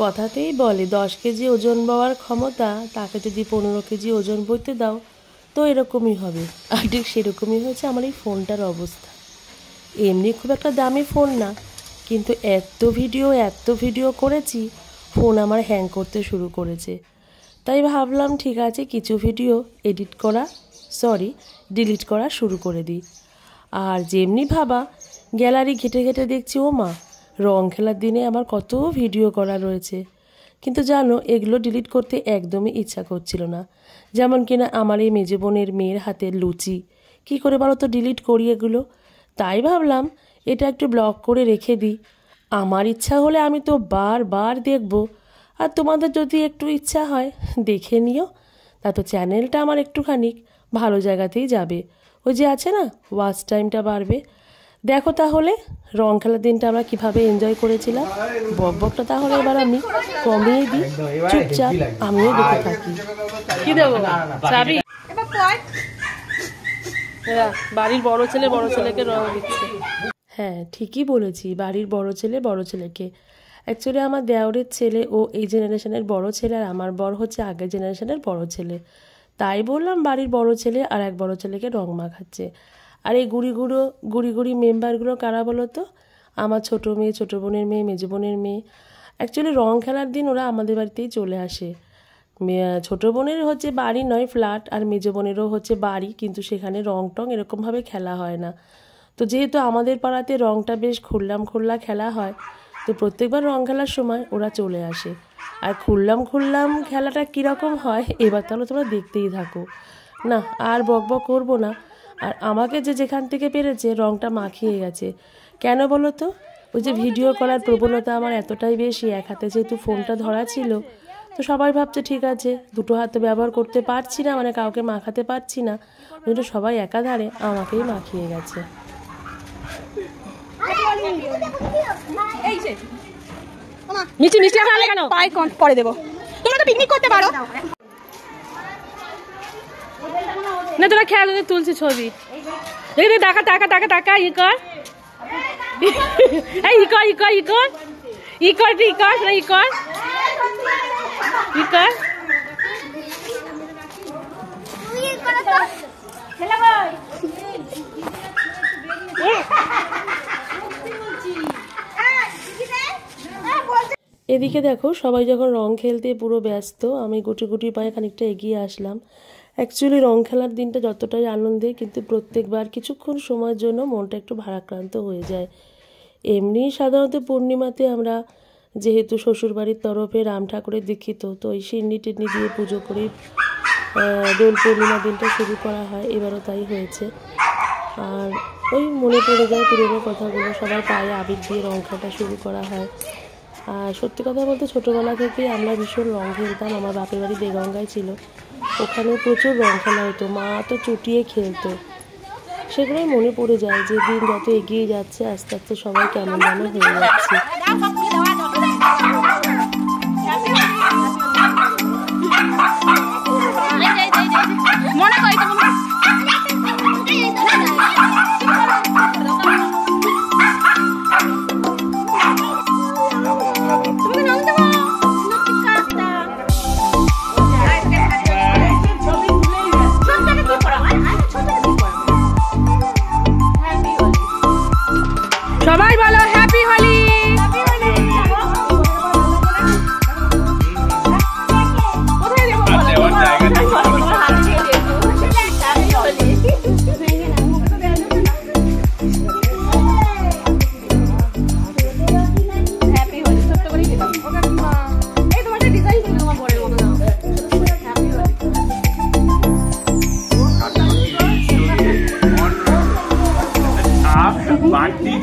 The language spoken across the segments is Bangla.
কথাতেই বলে 10 কেজি ওজন বওয়ার ক্ষমতা, তাকে যদি 15 কেজি ওজন বইতে দাও তো এরকমই হবে। আর ঠিক সেরকমই হয়েছে আমার এই ফোনটার অবস্থা। এমনি খুব একটা দামি ফোন না, কিন্তু এত ভিডিও করেছি ফোন আমার হ্যাং করতে শুরু করেছে। তাই ভাবলাম ঠিক আছে কিছু ভিডিও ডিলিট করা শুরু করে দিই। আর যেমনি ভাবা গ্যালারি ঘেটে ঘেটে দেখছি ও মা, রং খেলার দিনে আমার কত ভিডিও করা রয়েছে, কিন্তু জানো এগুলো ডিলিট করতে একদমই ইচ্ছা করছিল না। যেমন কিনা আমার এই মেজো বোনের মেয়ের হাতের লুচি, কী করে বলো তো ডিলিট করি এগুলো। তাই ভাবলাম এটা একটু ব্লক করে রেখে দিই। আমার ইচ্ছা হলে আমি তো বারবার দেখব, আর তোমাদের যদি একটু ইচ্ছা হয় দেখে নিও। তা তো চ্যানেলটা আমার একটুখানি ভালো জায়গাতেই যাবে, ওই যে আছে না ওয়াচ টাইমটা বাড়বে। দেখো তাহলে রং খেলার দিনটা আমরা কীভাবে এনজয় করেছিলাম। বকবকটা তাহলে এবার আমি কমিয়ে দিই, চুপচাপ আমিও দেখে থাকি। কি দেবো চাবি? বাড়ির বড় ছেলেকে রং দিচ্ছে। হ্যাঁ ঠিকই বলেছি, বাড়ির বড় ছেলেকে। অ্যাকচুয়ালি আমার দেওরের ছেলে ও এই জেনারেশনের বড় ছেলে, আর আমার বর হচ্ছে আগের জেনারেশনের বড় ছেলে। তাই বললাম বাড়ির বড় ছেলে আর এক বড় ছেলেকে রং মাখাচ্ছে। আর এই গুড়ি মেম্বারগুলো কারা বলো তো? আমার ছোটো মেয়ে, ছোটো বোনের মেয়ে, মেজো বোনের মেয়ে। অ্যাকচুয়ালি রং খেলার দিন ওরা আমাদের বাড়িতেই চলে আসে। ছোটো বোনের হচ্ছে বাড়ি নয় ফ্ল্যাট, আর মেজো বোনেরও হচ্ছে বাড়ি, কিন্তু সেখানে রং টং এরকমভাবে খেলা হয় না। তো যেহেতু আমাদের পাড়াতে রংটা বেশ খোল্লা খেলা হয়, তো প্রত্যেকবার রং খেলার সময় ওরা চলে আসে। আর খুললাম খেলাটা কীরকম হয় এবার তাহলে তোমরা দেখতেই থাকো। না আর বকবক করবো না। আর আমাকে যেখান থেকে পেরেছে রংটা মাখিয়ে গেছে। কেন বলো তো? ওই যে ভিডিও করার প্রবণতা আমার এতটাই বেশি, এক হাতে যেহেতু ফোনটা ধরা ছিল, তো সবাই ভাবছে ঠিক আছে দুটো হাতে ব্যবহার করতে পারছি না, মানে কাউকে মাখাতে পারছি না, কিন্তু সবাই একাধারে আমাকেই মাখিয়ে গেছে। মিষ্টি খাওয়ালে কেন? পরে দেবো, তোমরা তো পিকনিক করতে পারো না। তোরা খেয়াল তুলছি ছবি দেখি, টাকা ই কর এদিকে দেখো সবাই যখন রং খেলতে পুরো ব্যস্ত, আমি গুটি পায়ে খানিকটা এগিয়ে আসলাম। অ্যাকচুয়ালি রং খেলার দিনটা যতটাই আনন্দে, কিন্তু প্রত্যেকবার কিছুক্ষণ সময়ের জন্য মনটা একটু ভারাক্রান্ত হয়ে যায়। এমনি সাধারণত পূর্ণিমাতে আমরা যেহেতু শ্বশুরবাড়ির তরফে রাম ঠাকুরের দীক্ষিত, তো ওই সিন্নি টিন্নি দিয়ে পুজো করে দোল পূর্ণিমা দিনটা শুরু করা হয়। এবারও তাই হয়েছে। আর ওই মনে পড়ে যায় পুরোনো কথাগুলো, সবার পায়ে আবির দিয়ে রং খেলাটা শুরু করা হয়। আর সত্যি কথা বলতে ছোটোবেলা থেকেই আমরা ভীষণ রং খেলতাম। আমার বাপের বাড়ি দেগঙ্গায় ছিল, ওখানে প্রচুর রং খেলা হতো, মা তো চুটিয়ে খেলতো। সেগুলোই মনে পড়ে যায় যে দিন যত এগিয়ে যাচ্ছে আস্তে আস্তে সবাই কেমন যেন হয়ে যাচ্ছে। সবাই বলো হ্যাপি হোলি।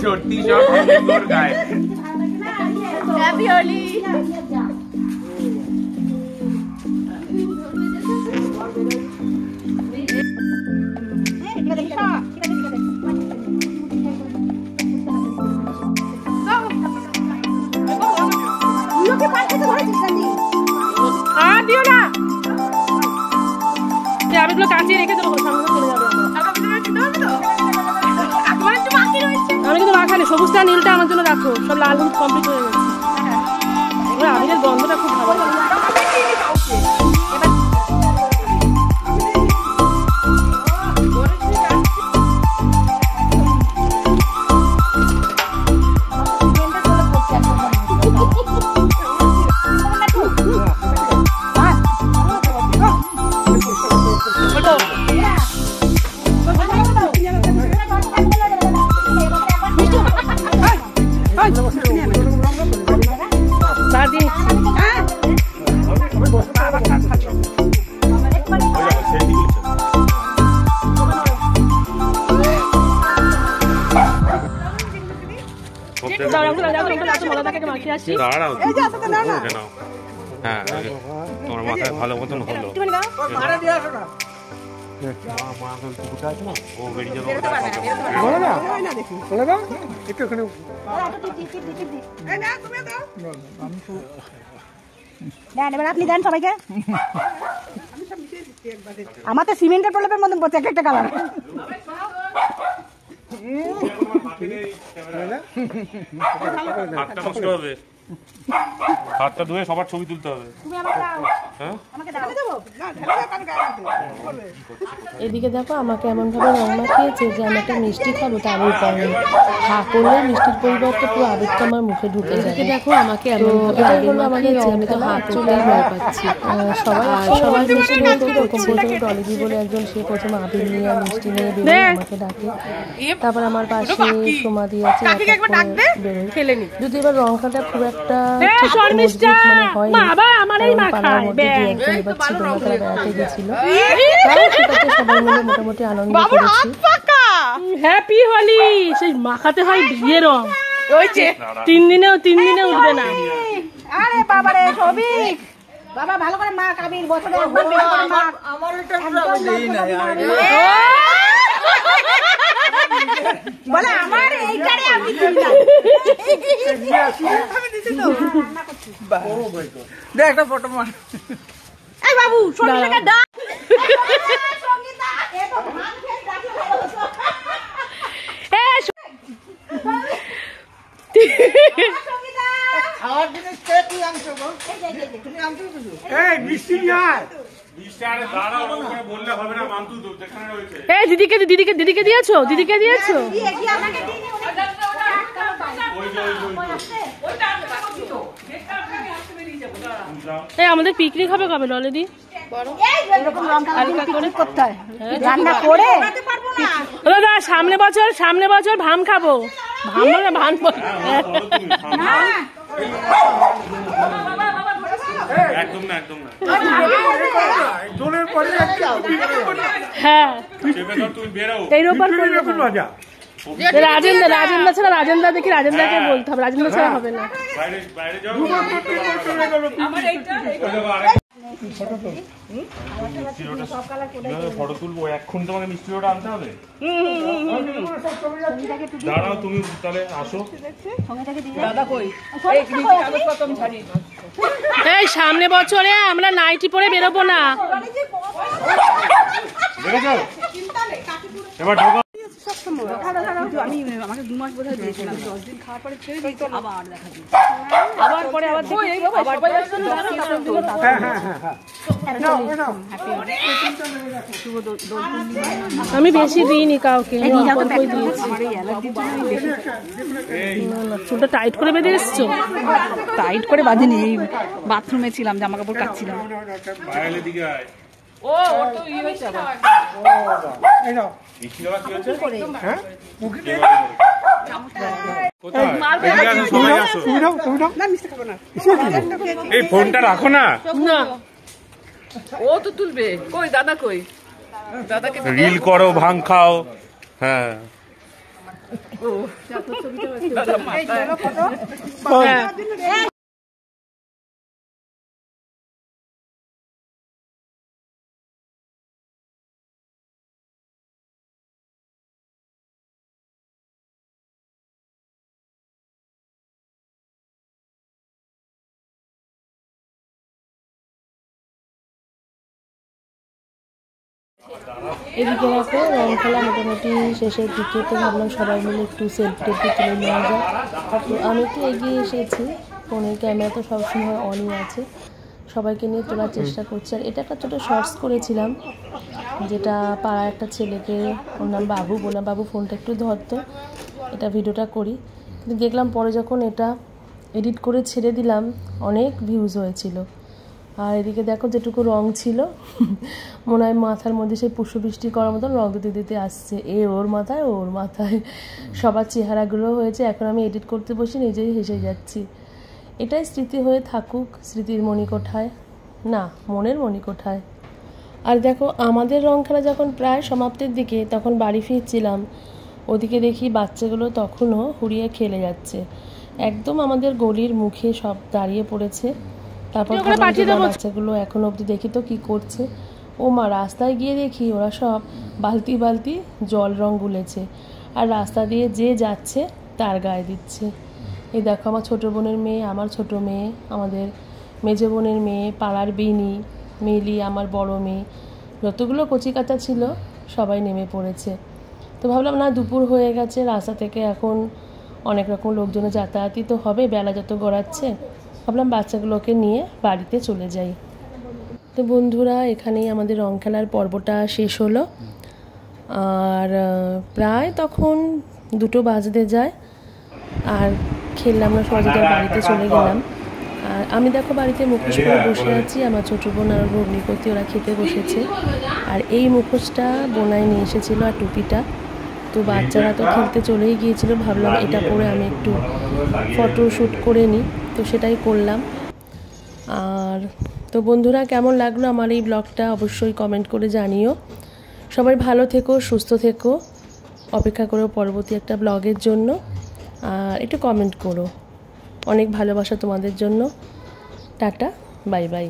छोटी शॉट गाय हैप्पी होली। দিও না, আমি এগুলো কাটিয়ে রেখে দেবো, সামনে চলে যাবে। আমি কিন্তু মাখানি, সবুজটা নীলটা আমার জন্য রাখো, সব লাল হলুদ কমপ্লিট হয়ে গেছে। আবিরের গন্ধ দাঁড়াও হ্যাঁ তোমার মাথায় ভালো মতন হলো ও বেরিয়ে এবার আপনি দেন সবাইকে আমার তো সিমেন্টের প্রলেপের মধ্যে পড়ছে একটা কালার হাতটা নষ্ট হবে হাতটা ধুয়ে সবার ছবি তুলতে হবে এদিকে দেখো আমাকে এমনভাবে রং মাখিয়েছে যে আমি একটা মিষ্টি খাবো তার উপায় নেই। হা করলে মিষ্টির পরিবর্তে পুরো আবেগটা আমার মুখে ঢুকে যায়। এদিকে দেখো আমাকে এমনভাবে আগে মাখিয়েছে আমি তো হাত চলে ভয় পাচ্ছি। সবাই মিষ্টি নিয়ে এরকম প্রথমে ডলিদি বলে একজন সে প্রথমে আবির নিয়ে মিষ্টি নিয়ে বেরোয় আমাকে ডাকে। তারপর আমার পাশে সমাধি আছে বেরোয়। যদি এবার রংটা খুব একটা হয় পাড়ার মধ্যে দু একজন এবার ছিল না, তারা বেড়াতে গেছিল। সবাই মিলে মোটামুটি আনন্দ করেছি। হ্যাপি হোলি সেই মাখাতে হয় বিয়ের রং তিন দিনেও উঠবে না। আরে বাবা রে সবিক বাবা ভালো করে মা কাবির বছরে আমার বলে আমার এইটারে আমি দে একটা ফটো মার এই বাবু সঙ্গীতাকে ডাক সঙ্গীতা এ তো ভান খেয়ে ডাকলে ভালো হতো সঙ্গীতা আমার জিনিস কে তুই আনছো গো তুমি আনছো কিছু এই মিষ্টি নিয়ে বললে হবে না মান্তু যেখানে রয়েছে এই দিদিকে দিয়েছো দিদিকে দিয়েছো দিয়ে কি আপনাকে দিই এই আমাদের পিকনিক হবে কবে ললেদি এরকম লঙ্কা পিকনিক করতে হয় রান্না করে দাদা সামনে বছর ভাম খাবো ভাম না ভান একদম না হ্যাঁ তুমি বেরাও এই রোববার রাজেন্দ্র ছাড়া রাজেন্দ্র দেখি রাজেন্দ্রকে বলতে হবে, রাজেন্দ্র ছাড়া হবে না। বাইরে যাও ফটো তুলবো এখন তোমাকে মিষ্টি ওটা আনতে হবে। দাঁড়াও তুমি তাহলে আসো। এই সামনে বছরে আমরা নাইটি পরে বেরোবো না। এবার ঢোকা আমি আমাকে 2 মাস বোধহয় দিয়েছিলাম 10 দিন খাওয়ার পরে ছেড়ে দিয়েছি আবার দেখা দিই আবার পরে আবার আমি বেশি দিইনি কাউকে, চুলটা টাইট করে বেঁধে এসছো? টাইট করে বাঁধিনি, এই বাথরুমে ছিলাম জামা কাপড় কাচ্ছিলাম। এই ফোনটা রাখো না, ও তো তুলবে। কই দাদা, কই দাদাকে রিল করো, ভাং খাও। হ্যাঁ এদিকে রাখো রং খেলা মোটামুটি শেষের দিকে, তো ভাবলাম সবাই মিলে একটু সেলফি টেলফি তুলে নেওয়া যায়। তো আমি একটু এগিয়ে এসেছি, ফোনের ক্যামেরা তো সবসময় অনই আছে, সবাইকে নিয়ে তোলার চেষ্টা করছি। আর এটা একটা ছোটো শর্টস করেছিলাম, যেটা পাড়ার একটা ছেলেকে, ওর নাম বাবু, বললাম বাবু ফোনটা একটু ধরতো, এটা ভিডিওটা করি। কিন্তু দেখলাম পরে যখন এটা এডিট করে ছেড়ে দিলাম অনেক ভিউজ হয়েছিল। আর এদিকে দেখো যেটুকু রং ছিল মনে হয় মাথার মধ্যে সেই পুষ্পবৃষ্টি করার মতন রং দিতে দিতে আসছে, ওর মাথায় সবার চেহারাগুলো হয়েছে। এখন আমি এডিট করতে বসে নিজেই হেসে যাচ্ছি। এটাই স্মৃতি হয়ে থাকুক স্মৃতির মণিকোঠায়, না মনের মণিকোঠায়। আর দেখো আমাদের রং খেলা যখন প্রায় সমাপ্তির দিকে, তখন বাড়ি ফিরছিলাম, ওদিকে দেখি বাচ্চাগুলো তখনও হুড়িয়ে খেলে যাচ্ছে। একদম আমাদের গলির মুখে সব দাঁড়িয়ে পড়েছে। তারপর বাচ্চাগুলো এখনো অবধি দেখি তো কি করছে। ও মা, রাস্তায় গিয়ে দেখি ওরা সব বালতি বালতি জল রং গুলেছে আর রাস্তা দিয়ে যে যাচ্ছে তার গায়ে দিচ্ছে। এই দেখো আমার ছোটো বোনের মেয়ে, আমার ছোট মেয়ে, আমাদের মেজো বোনের মেয়ে, পাড়ার বিনি, মিলি, আমার বড় মেয়ে, যতগুলো কচিকাঁচা ছিল সবাই নেমে পড়েছে। তো ভাবলাম না, দুপুর হয়ে গেছে, রাস্তা থেকে এখন অনেক রকম লোকজনের যাতায়াতই তো হবে, বেলা যত গড়াচ্ছে, ভাবলাম বাচ্চাগুলোকে নিয়ে বাড়িতে চলে যাই। তো বন্ধুরা, এখানেই আমাদের রং খেলার পর্বটা শেষ হলো। আর প্রায় তখন 2টো বাজতে যায়। আর খেললাম না, সহজের বাড়িতে চলে গেলাম। আর আমি দেখো বাড়িতে মুখোশ পরে বসে আছি, আমার ছোটো বোন আর ভগ্নিপতি ওরা খেতে বসেছে। আর এই মুখোশটা বোনাই নিয়ে এসেছিলো আর টুপিটা। তো বাচ্চারা তো খেলতে চলেই গিয়েছিল, ভাবলাম এটা পরে আমি একটু ফটো শ্যুট করে নিই, তো সেটাই করলাম। আর তো বন্ধুরা, কেমন লাগলো আমার এই ব্লগটা অবশ্যই কমেন্ট করে জানিও। সবাই ভালো থেকো, সুস্থ থেকো, অপেক্ষা করো পরবর্তী একটা ব্লগের জন্য। আর একটু কমেন্ট করো। অনেক ভালোবাসা তোমাদের জন্য। Tata, bye bye.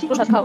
প্রসাদ খাও।